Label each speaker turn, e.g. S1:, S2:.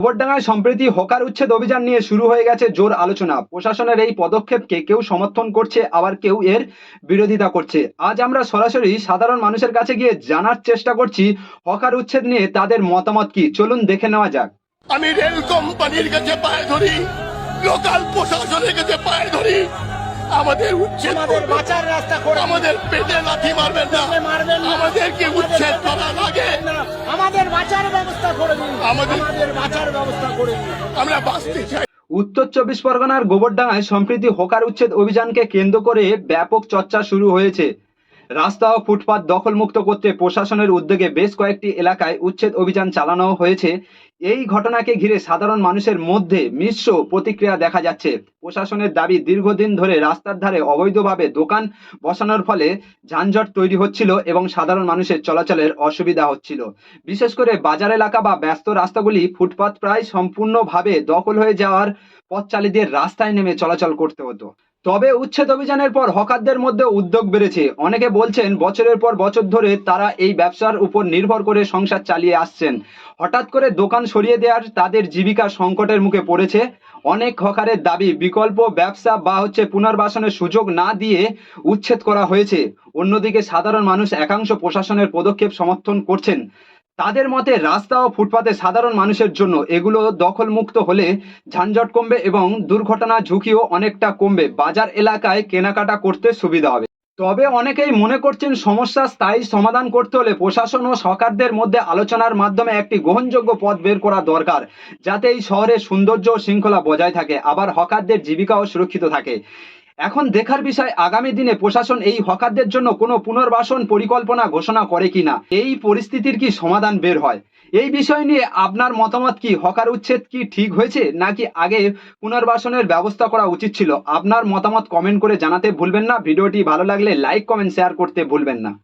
S1: গোবরডাঙ্গায় সম্প্রতি হকার উচ্ছেদ অভিযান নিয়ে শুরু হয়ে গেছে জোর আলোচনা। প্রশাসনের এই পদক্ষেপকে কেউ সমর্থন করছে, আবার কেউ এর বিরোধিতা করছে। আজ আমরা সরাসরি সাধারণ মানুষের কাছে গিয়ে জানার চেষ্টা করছি হকার উচ্ছেদ নিয়ে তাদের মতামত কি। চলুন দেখে নেওয়া যাক।
S2: আমি রেল কোম্পানির কাছে পায়ে ধরি, লোকাল প্রশাসনের কাছে পায়ে ধরি, আমাদের উচ্ছেদ
S3: আমাদের বাঁচার রাস্তা করে দিন।
S2: আমাদের পেটে লাথি মারবেন না,
S3: মারবেন না।
S2: আমাদেরকে উচ্ছেদ করা লাগে,
S3: আমাদের বাঁচার ব্যবস্থা করে দিন,
S2: আমাদের-
S3: আমাদের বাঁচার ব্যবস্থা করে দিন।
S2: আমরা বাঁচতে চাই।
S1: উত্তর চব্বিশ পরগনার গোবরডাঙ্গায় সম্প্রতি হকার উচ্ছেদ অভিযানকে কেন্দ্র করে ব্যাপক চর্চা শুরু হয়েছে। রাস্তা ও ফুটপাত দখলমুক্ত করতে প্রশাসনের উদ্যোগে বেশ কয়েকটি এলাকায় উচ্ছেদ অভিযান চালানো হয়েছে। এই ঘটনাকে ঘিরে সাধারণ মানুষের মধ্যে মিশ্র প্রতিক্রিয়া দেখা যাচ্ছে। প্রশাসনের দাবি, দীর্ঘদিন ধরে রাস্তার ধারে অবৈধভাবে দোকান বসানোর ফলে যানজট তৈরি হচ্ছিল এবং সাধারণ মানুষের চলাচলের অসুবিধা হচ্ছিল। বিশেষ করে বাজার এলাকা বা ব্যস্ত রাস্তাগুলি ফুটপাত প্রায় সম্পূর্ণভাবে দখল হয়ে যাওয়ার পথচারীদের রাস্তায় নেমে চলাচল করতে হতো। তবে উচ্ছেদ অভিযানের পর হকারদের মধ্যে উদ্যোগ বেড়েছে। অনেকে বলছেন বছরের পর বছর ধরে তারা এই ব্যবসার উপর নির্ভর করে সংসার চালিয়ে আসছেন। হঠাৎ করে দোকান সরিয়ে দেওয়ার তাদের জীবিকা সংকটের মুখে পড়েছে। অনেক হকারের দাবি, বিকল্প ব্যবসা বা পুনর্বাসনের সুযোগ না দিয়ে উচ্ছেদ করা হয়েছে। অন্যদিকে সাধারণ মানুষ একাংশ প্রশাসনের পদক্ষেপ সমর্থন করছেন। তাদের মতে রাস্তা ও ফুটপাতে সাধারণ মানুষের জন্য এগুলো দখলমুক্ত হলে যানজট কমবে এবং দুর্ঘটনার ঝুঁকিও অনেকটা কমবে। বাজার এলাকায় কেনাকাটা করতে সুবিধা হবে। তবে অনেকেই মনে করছেন সমস্যার স্থায়ী সমাধান করতে হলে প্রশাসন ও সরকারদের মধ্যে আলোচনার মাধ্যমে একটি গ্রহণযোগ্য পথ বের করা দরকার, যাতে এই শহরের সৌন্দর্য ও শৃঙ্খলা বজায় থাকে, আবার হকারদের জীবিকাও সুরক্ষিত থাকে। এখন দেখার বিষয় আগামী দিনে প্রশাসন এই হকারদের জন্য কোনো পুনর্বাসন পরিকল্পনা ঘোষণা করে কিনা, এই পরিস্থিতির কি সমাধান বের হয়। এই বিষয় নিয়ে আপনার মতামত কি? হকার উচ্ছেদ কি ঠিক হয়েছে, নাকি আগে পুনর্বাসনের ব্যবস্থা করা উচিত ছিল? আপনার মতামত কমেন্ট করে জানাতে ভুলবেন না। ভিডিওটি ভালো লাগলে লাইক, কমেন্ট, শেয়ার করতে ভুলবেন না।